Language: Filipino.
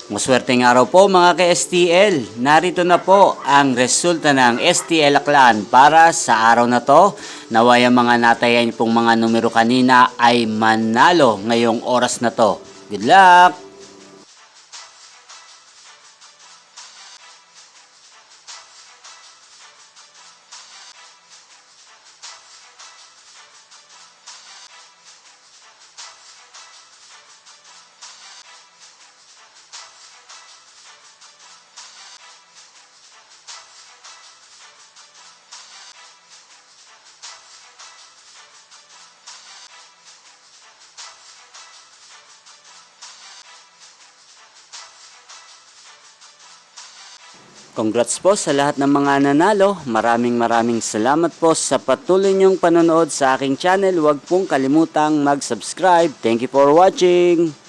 Maswerteng araw po mga ka-STL. Narito na po ang resulta ng STL Aklan para sa araw na to. Naway ang mga natayan pong mga numero kanina ay manalo ngayong oras na to. Good luck! Congrats po sa lahat ng mga nanalo. Maraming salamat po sa patuloy niyong panonood sa aking channel. Huwag pong kalimutang mag-subscribe. Thank you for watching.